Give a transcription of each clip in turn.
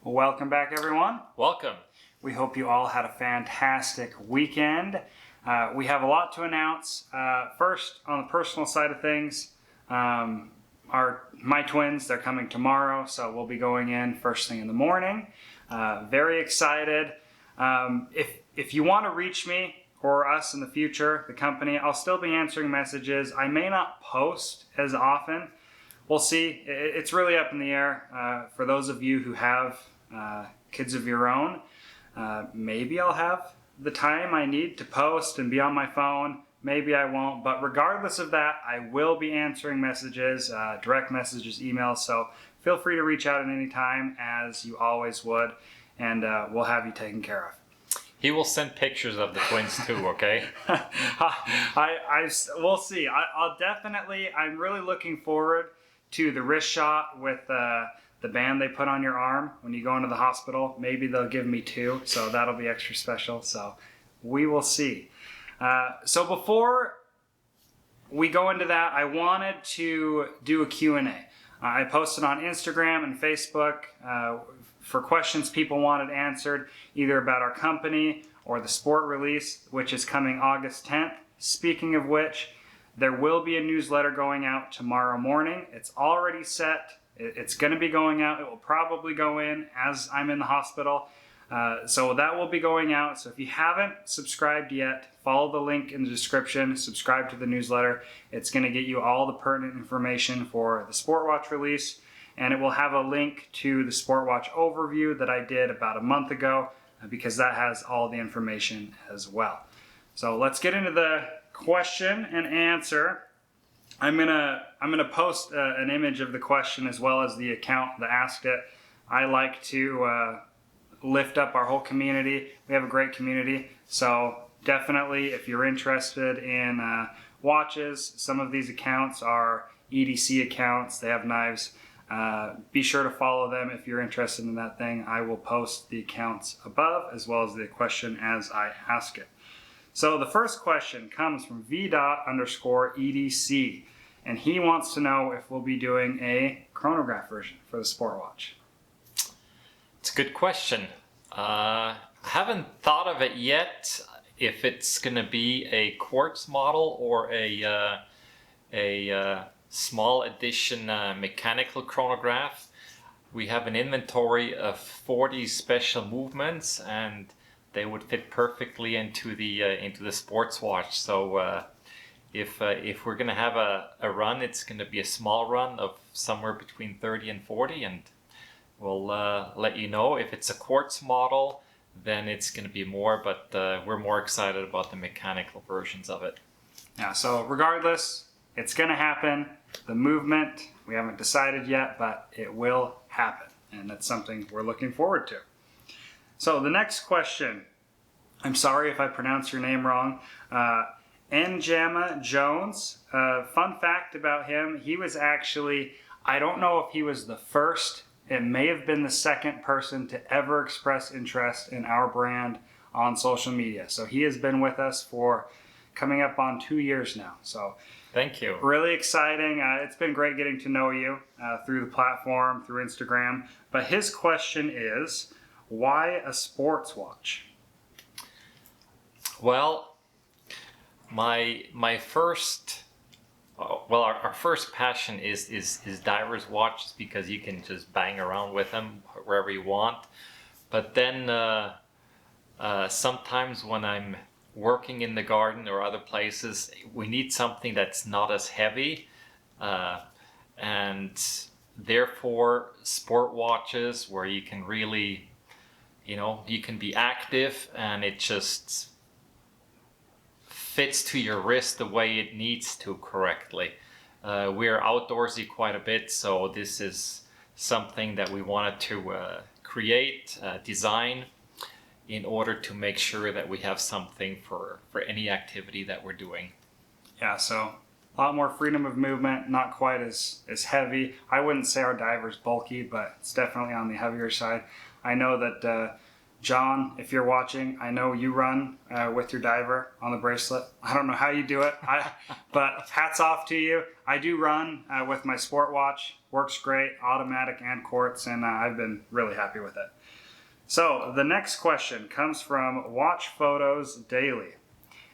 Welcome back, everyone. Welcome. We hope you all had a fantastic weekend. We have a lot to announce. First, on the personal side of things, my twins, they're coming tomorrow, so we'll be going in first thing in the morning. Very excited. If you want to reach me or us in the future, the company, I'll still be answering messages. I may not post as often. We'll see. It's really up in the air. For those of you who have kids of your own, maybe I'll have the time I need to post and be on my phone. Maybe I won't. But regardless of that, I will be answering messages, direct messages, emails. So feel free to reach out at any time, as you always would, and we'll have you taken care of. He will send pictures of the twins too, okay? We'll see. I'll definitely, I'm really looking forward to the wrist shot with the band they put on your arm when you go into the hospital. Maybe they'll give me 2, so that'll be extra special. So we will see. So before we go into that, I wanted to do a Q&A. I posted on Instagram and Facebook for questions people wanted answered, either about our company or the sport release, which is coming August 10th. Speaking of which, there will be a newsletter going out tomorrow morning. It's already set. It's going to be going out. It will probably go in as I'm in the hospital. So that will be going out. So if you haven't subscribed yet, follow the link in the description, subscribe to the newsletter. It's going to get you all the pertinent information for the Sport Watch release. And it will have a link to the Sport Watch overview that I did about a month ago, because that has all the information as well. So let's get into the question and answer. I'm gonna post an image of the question as well as the account that asked it. I like to lift up our whole community. We have a great community, so definitely if you're interested in watches, some of these accounts are EDC accounts. They have knives. Be sure to follow them if you're interested in that thing. I will post the accounts above as well as the question as I ask it. So the first question comes from v._EDC, and he wants to know if we'll be doing a chronograph version for the Sport Watch. It's a good question. I haven't thought of it yet, if it's going to be a quartz model or a small edition mechanical chronograph. We have an inventory of 40 special movements, and they would fit perfectly into the sports watch. So if we're going to have a run, it's going to be a small run of somewhere between 30 and 40, and we'll let you know. If it's a quartz model, then it's going to be more, but we're more excited about the mechanical versions of it. Yeah, so regardless, it's going to happen. The movement, we haven't decided yet, but it will happen, and that's something we're looking forward to. So the next question, I'm sorry if I pronounce your name wrong, Njama Jones. Fun fact about him, he was actually, I don't know if he was the first, it may have been the second person to ever express interest in our brand on social media. So he has been with us for coming up on 2 years now. So thank you. Really exciting. It's been great getting to know you through the platform, through Instagram. But his question is, why a sports watch? Well, my first, our first passion is divers watches, because you can just bang around with them wherever you want. But then sometimes when I'm working in the garden or other places, we need something that's not as heavy, and therefore sport watches where you can really, you can be active and it just fits to your wrist the way it needs to correctly. We're outdoorsy quite a bit, so this is something that we wanted to create, design, in order to make sure that we have something for any activity that we're doing. Yeah, so a lot more freedom of movement, not quite as heavy. I wouldn't say our diver's bulky, but it's definitely on the heavier side. I know that John, if you're watching, I know you run with your diver on the bracelet. I don't know how you do it, but hats off to you. I do run with my sport watch. Works great, automatic and quartz, and I've been really happy with it. So the next question comes from Watch Photos Daily,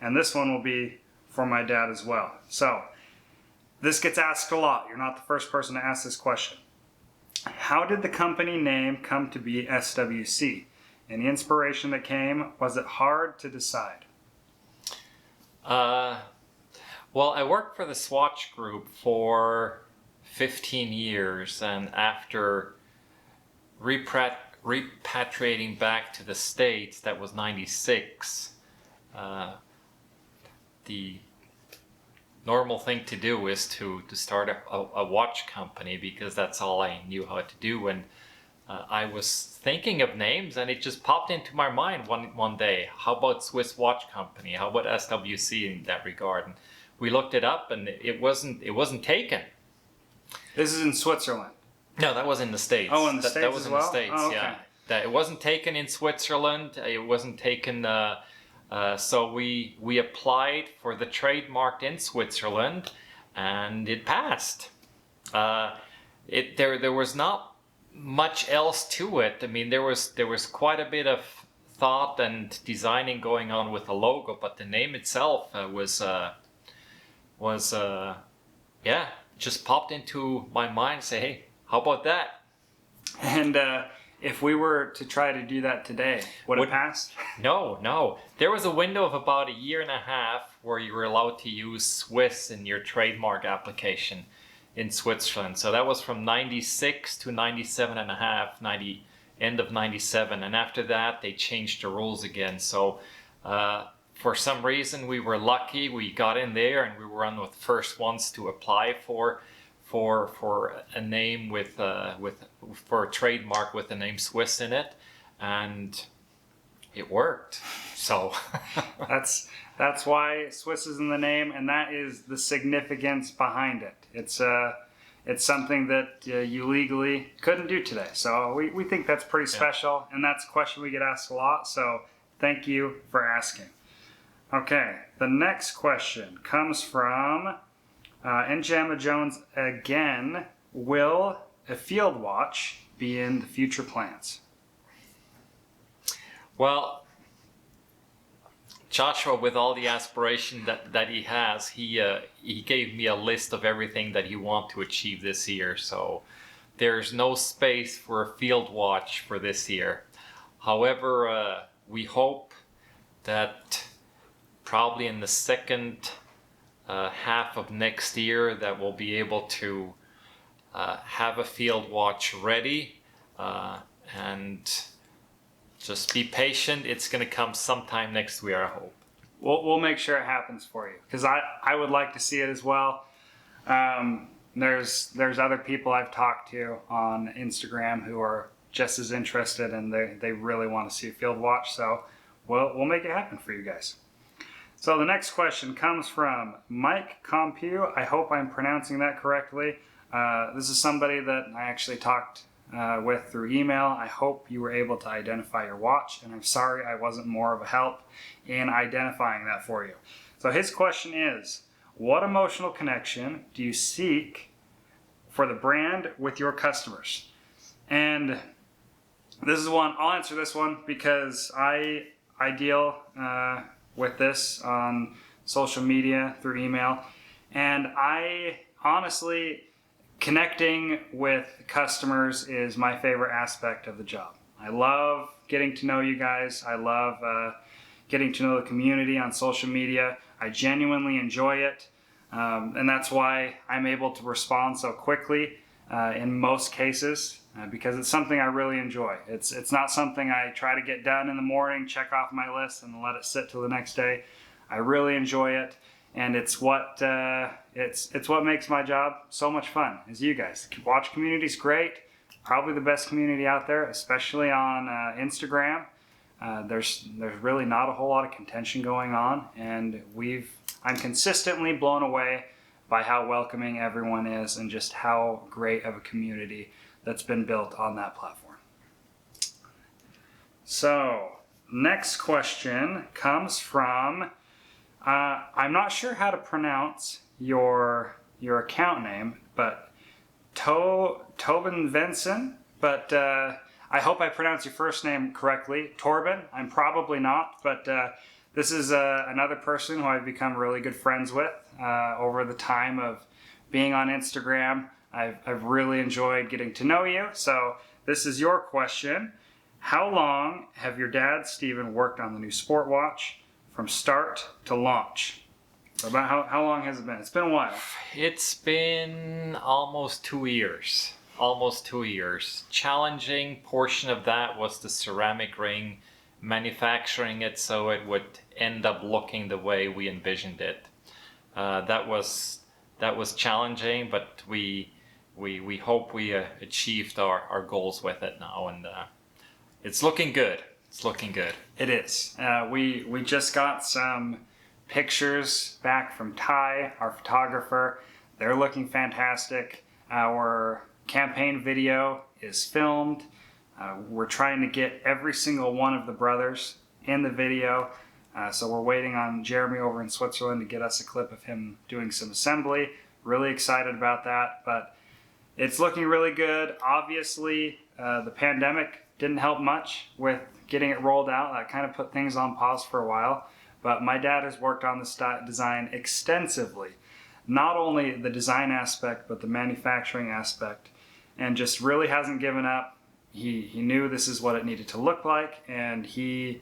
and this one will be for my dad as well. So this gets asked a lot. You're not the first person to ask this question. How did the company name come to be SWC? And the inspiration that came, was it hard to decide? Well, I worked for the Swatch Group for 15 years, and after repatriating back to the States, that was 96. The normal thing to do is to start a watch company, because that's all I knew how to do. And I was thinking of names, and it just popped into my mind one day. How about Swiss Watch Company? How about SWC in that regard? And we looked it up, and it wasn't taken. This is in Switzerland. No, that was in the States. Oh, in the States that was as in well? the States. Oh, okay. Yeah. That it wasn't taken in Switzerland. It wasn't taken. So we applied for the trademark in Switzerland, and it passed. There was not much else to it. I mean, there was quite a bit of thought and designing going on with the logo, but the name itself was just popped into my mind. Say, hey, how about that? And if we were to try to do that today, would it pass? No. There was a window of about a year and a half where you were allowed to use Swiss in your trademark application in Switzerland. So that was from 96 to 97 and a half, end of 97. And after that, they changed the rules again. So for some reason, we were lucky. We got in there, and we were one of the first ones to apply for a name for a trademark with the name Swiss in it, and it worked. So that's why Swiss is in the name, and that is the significance behind it. It's something that you legally couldn't do today. So we think that's pretty special, and that's a question we get asked a lot. So thank you for asking. Okay, the next question comes from Njama Jones again. Will a field watch be in the future plans? Well, Joshua, with all the aspiration that he has, he gave me a list of everything that he wants to achieve this year. So there's no space for a field watch for this year. However, we hope that probably in the second half of next year that we'll be able to have a field watch ready, and just be patient. It's going to come sometime next year, I hope. We'll make sure it happens for you, because I would like to see it as well. There's other people I've talked to on Instagram who are just as interested, and they really want to see a field watch. So we'll make it happen for you guys. So the next question comes from Mike Compu. I hope I'm pronouncing that correctly. This is somebody that I actually talked with through email. I hope you were able to identify your watch, and I'm sorry I wasn't more of a help in identifying that for you. So his question is, what emotional connection do you seek for the brand with your customers? And this is one, I'll answer this one because I deal with this on social media through email, and I honestly, connecting with customers is my favorite aspect of the job. I love getting to know you guys. I love getting to know the community on social media. I genuinely enjoy it, and that's why I'm able to respond so quickly in most cases, because it's something I really enjoy. It's not something I try to get done in the morning, check off my list, and let it sit till the next day. I really enjoy it, and it's what makes my job so much fun. Is you guys. Watch community's great, probably the best community out there, especially on Instagram. There's really not a whole lot of contention going on, and I'm consistently blown away by how welcoming everyone is and just how great of a community that's been built on that platform. So, next question comes from, I'm not sure how to pronounce your account name, but Tobin Venson, but I hope I pronounce your first name correctly. Torben, I'm probably not, but this is another person who I've become really good friends with over the time of being on Instagram. I've really enjoyed getting to know you. So this is your question. How long have your dad, Stephen, worked on the new Sport Watch from start to launch? About how long has it been? It's been a while. It's been almost 2 years. Almost 2 years. Challenging portion of that was the ceramic ring, manufacturing it so it would end up looking the way we envisioned it. That was challenging, but we hope we achieved our goals with it now, and it's looking good. It's looking good. It is. We just got some pictures back from Ty, our photographer. They're looking fantastic. Our campaign video is filmed. We're trying to get every single one of the brothers in the video. So we're waiting on Jeremy over in Switzerland to get us a clip of him doing some assembly. Really excited about that, but it's looking really good. Obviously, the pandemic didn't help much with getting it rolled out. That kind of put things on pause for a while. But my dad has worked on this design extensively. Not only the design aspect, but the manufacturing aspect. And just really hasn't given up. He knew this is what it needed to look like. And he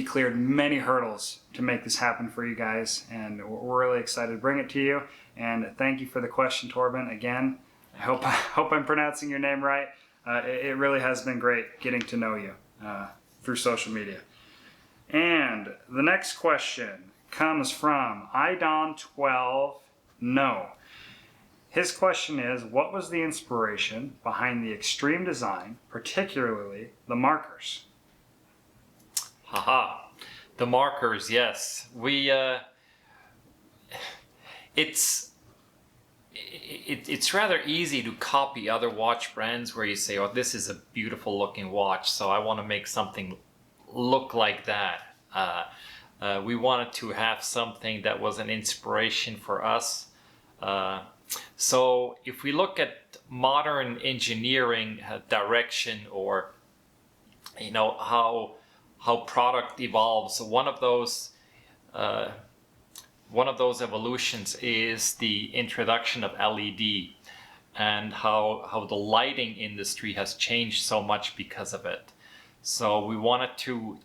cleared many hurdles to make this happen for you guys. And we're really excited to bring it to you. And thank you for the question, Torben. Again, I hope I'm pronouncing your name right. It really has been great getting to know you through social media. And the next question comes from Idon12 No. His question is, what was the inspiration behind the extreme design, particularly the markers? Haha, the markers, yes. It's rather easy to copy other watch brands where you say, oh, this is a beautiful looking watch, so I want to make something look like that. We wanted to have something that was an inspiration for us. So if we look at modern engineering direction, or how product evolves, one of those evolutions is the introduction of LED, and how the lighting industry has changed so much because of it. So we wanted to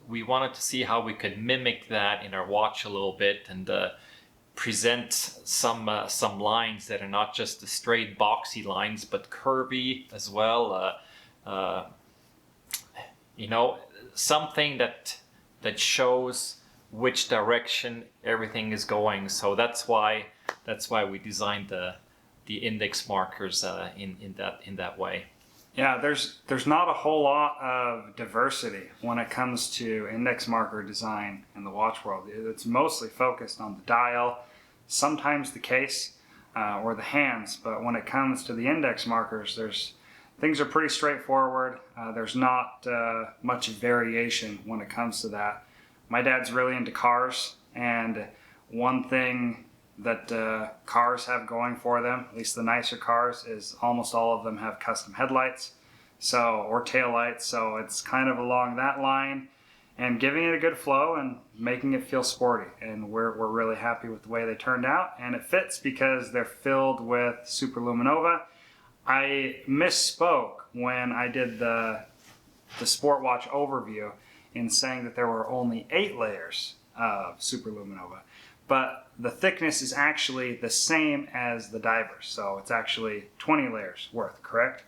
see how we could mimic that in our watch a little bit, and present some lines that are not just the straight boxy lines, but curvy as well. Something that shows which direction everything is going. So that's why we designed the index markers in that way. Yeah, there's not a whole lot of diversity when it comes to index marker design in the watch world. It's mostly focused on the dial, sometimes the case, or the hands. But when it comes to the index markers, things are pretty straightforward. There's not much variation when it comes to that. My dad's really into cars, and one thing that cars have going for them, at least the nicer cars, is almost all of them have custom headlights, or tail lights. So it's kind of along that line, and giving it a good flow and making it feel sporty. And we're really happy with the way they turned out, and it fits because they're filled with superluminova. I misspoke when I did the Sport Watch overview in saying that there were only 8 layers of superluminova, but the thickness is actually the same as the divers, so it's actually 20 layers worth, correct?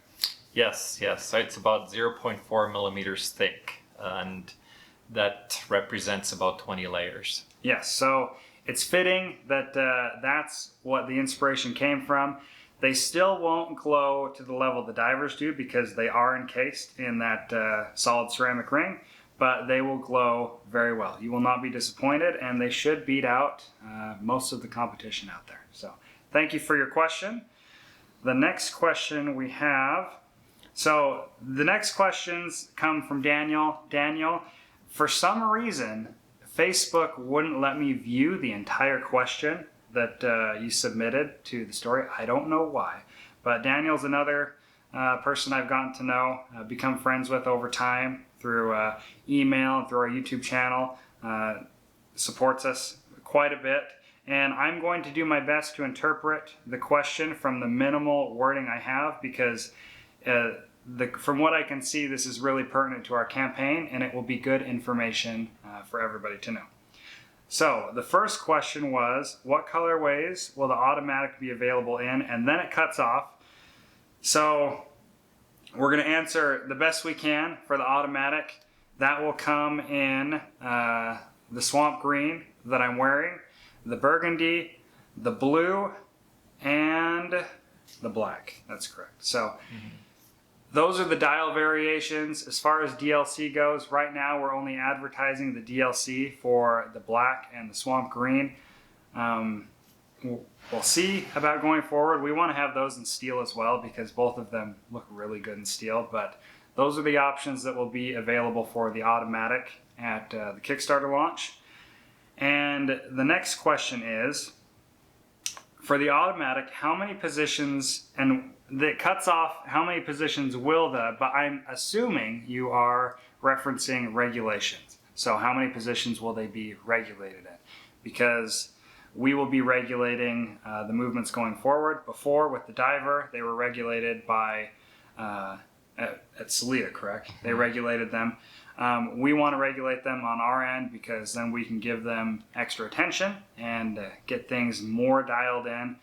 Yes. So it's about 0.4 millimeters thick, and that represents about 20 layers. Yes, so it's fitting that that's what the inspiration came from. They still won't glow to the level the divers do because they are encased in that solid ceramic ring, but they will glow very well. You will not be disappointed, and they should beat out most of the competition out there. So thank you for your question. The next question we have So the next questions come from Daniel. Daniel, for some reason, Facebook wouldn't let me view the entire question that you submitted to the story. I don't know why, but Daniel's another person I've gotten to know, become friends with over time through email and through our YouTube channel. Supports us quite a bit, and I'm going to do my best to interpret the question from the minimal wording I have, because from what I can see, this is really pertinent to our campaign, and it will be good information for everybody to know. So the first question was, what colorways will the automatic be available in? And then it cuts off. So we're going to answer the best we can for the automatic. That will come in the swamp green that I'm wearing, the burgundy, the blue, and the black. That's correct. So those are the dial variations. As far as DLC goes, right now we're only advertising the DLC for the black and the swamp green. We'll see about going forward. We want to have those in steel as well, because both of them look really good in steel. But those are the options that will be available for the automatic at the Kickstarter launch. And the next question is, for the automatic, how many positions, and that cuts off how many positions will but I'm assuming you are referencing regulations. So how many positions will they be regulated in? Because we will be regulating the movements going forward. Before, with the diver, they were regulated by, at Salida, correct? They regulated them. We want to regulate them on our end, because then we can give them extra attention and get things more dialed in.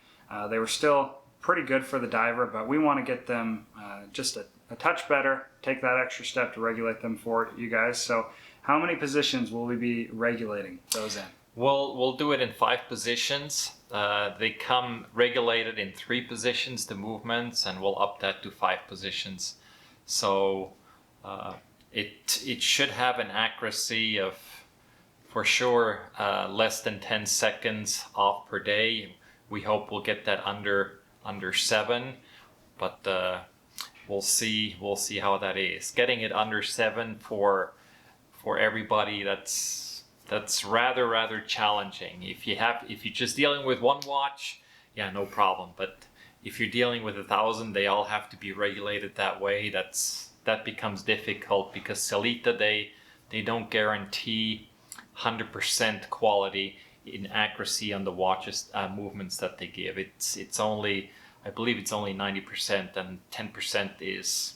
They were still pretty good for the diver, but we want to get them just a touch better, take that extra step to regulate them for you guys. So how many positions will we be regulating those in? We'll do it in 5 positions. They come regulated in 3 positions, the movements, and we'll up that to 5 positions. So it should have an accuracy of, for sure, less than 10 seconds off per day. We hope we'll get that under 7, but we'll see how that is. Getting it under 7 for everybody, that's rather challenging. If you're just dealing with one watch, yeah, no problem. But if you're dealing with 1,000, they all have to be regulated that way. That becomes difficult, because Salita, they don't guarantee 100% quality in accuracy on the watches movements that they give. It's only, I believe it's only 90%, and 10% is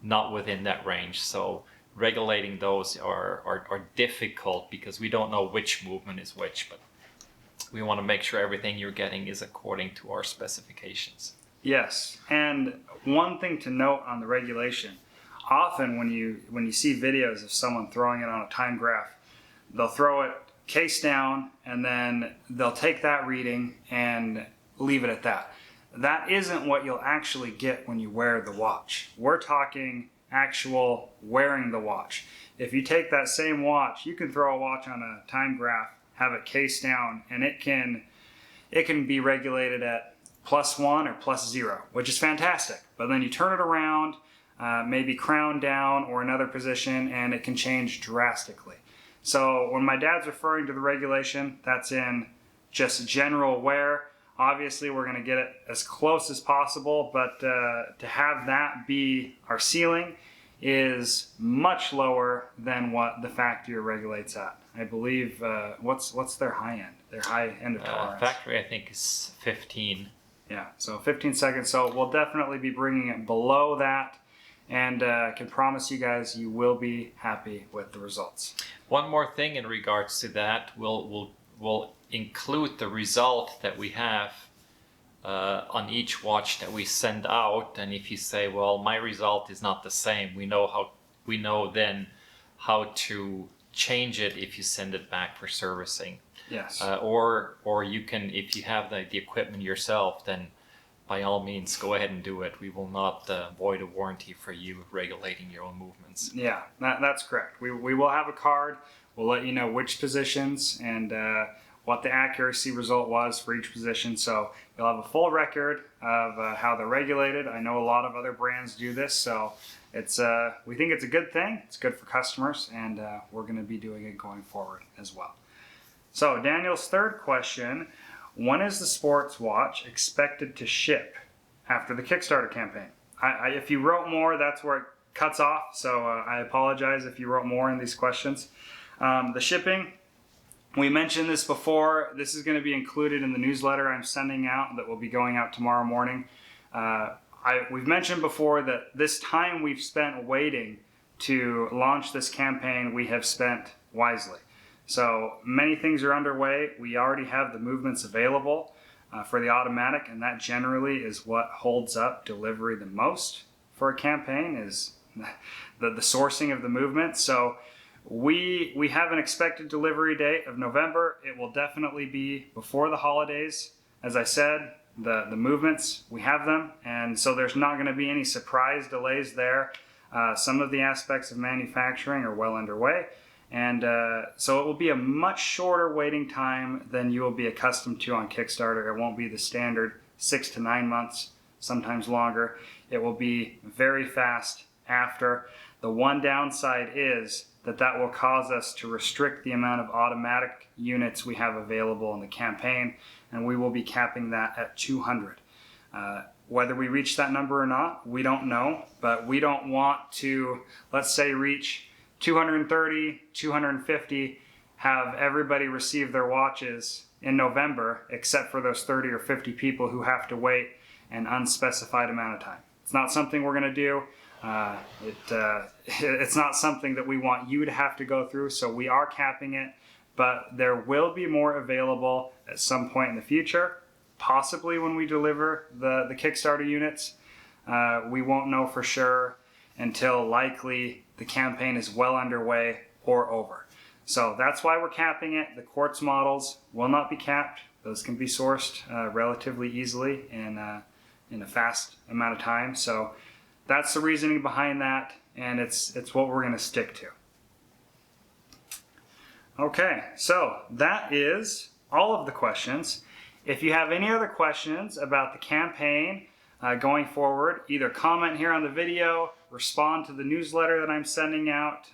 not within that range. So regulating those are difficult, because we don't know which movement is which, but we want to make sure everything you're getting is according to our specifications. Yes, and one thing to note on the regulation, often when you see videos of someone throwing it on a time graph, they'll throw it case down, and then they'll take that reading and leave it at that. That isn't what you'll actually get when you wear the watch. We're talking actual wearing the watch. If you take that same watch, you can throw a watch on a time graph, have it case down, and it can be regulated at +1 or +0, which is fantastic. But then you turn it around, maybe crown down or another position, and it can change drastically. So when my dad's referring to the regulation, that's in just general wear. Obviously, we're going to get it as close as possible, but to have that be our ceiling is much lower than what the factory regulates at. I believe, what's their high end? Their high end of tolerance? Factory, I think, is 15. Yeah, so 15 seconds. So we'll definitely be bringing it below that, and can promise you guys you will be happy with the results. One more thing in regards to that, we'll include the result that we have on each watch that we send out. And if you say, well, my result is not the same, we know then how to change it if you send it back for servicing. Yes. Or you can, if you have the equipment yourself, then by all means go ahead and do it. We will not void a warranty for you regulating your own movements. Yeah, that's correct. We will have a card. We'll let you know which positions, and what the accuracy result was for each position. So you'll have a full record of how they're regulated. I know a lot of other brands do this, so it's we think it's a good thing. It's good for customers, and we're going to be doing it going forward as well. So Daniel's third question, when is the sports watch expected to ship after the Kickstarter campaign? If you wrote more, that's where it cuts off, so I apologize if you wrote more in these questions. The shipping, we mentioned this before. This is going to be included in the newsletter I'm sending out that will be going out tomorrow morning. We've mentioned before that this time we've spent waiting to launch this campaign, we have spent wisely. So many things are underway. We already have the movements available for the automatic, and that generally is what holds up delivery the most for a campaign, is the sourcing of the movement. So we have an expected delivery date of November. It will definitely be before the holidays. As I said, the movements, we have them, and so there's not going to be any surprise delays there. Some of the aspects of manufacturing are well underway, and so it will be a much shorter waiting time than you will be accustomed to on Kickstarter. It won't be the standard 6 to 9 months, sometimes longer. It will be very fast after. The one downside is that will cause us to restrict the amount of automatic units we have available in the campaign, and we will be capping that at 200. Whether we reach that number or not, we don't know, but we don't want to, let's say, reach 230, 250, have everybody receive their watches in November, except for those 30 or 50 people who have to wait an unspecified amount of time. It's not something we're going to do. It's not something that we want you to have to go through, so we are capping it, but there will be more available at some point in the future, possibly when we deliver the Kickstarter units. We won't know for sure until likely the campaign is well underway or over. So that's why we're capping it. The quartz models will not be capped. Those can be sourced relatively easily in a fast amount of time. So that's the reasoning behind that, and it's what we're going to stick to. Okay, so that is all of the questions. If you have any other questions about the campaign going forward, either comment here on the video, respond to the newsletter that I'm sending out,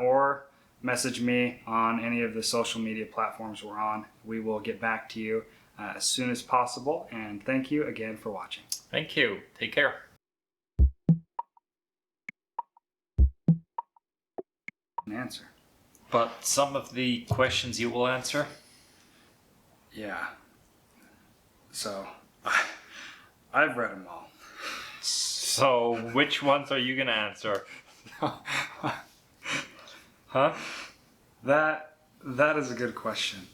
or message me on any of the social media platforms we're on. We will get back to you as soon as possible, and thank you again for watching. Thank you. Take care. An answer. But some of the questions you will answer? Yeah. So, I've read them all. So, which ones are you going to answer? Huh? That is a good question.